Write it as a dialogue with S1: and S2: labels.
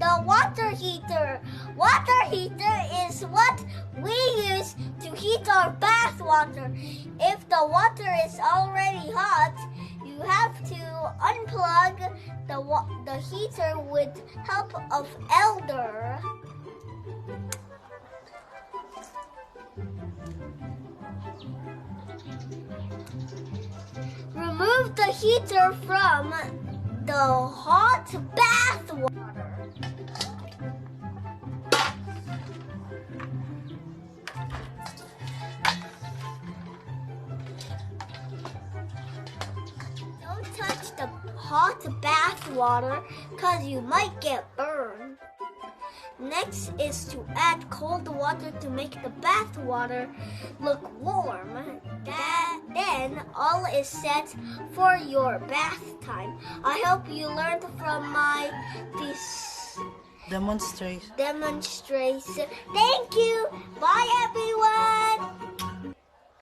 S1: the water heater. Water heater is what we use to heat our bath water. If the water is already hot, you have to unplug the heater with help of elder. Remove the heater from the hot bath water. Don't touch the hot bath water because you might get burned. Next is to add cold water to make the bath water look warm. Then all is set for your bath time. I hope you learned from my
S2: demonstration.
S1: Thank you. Bye everyone.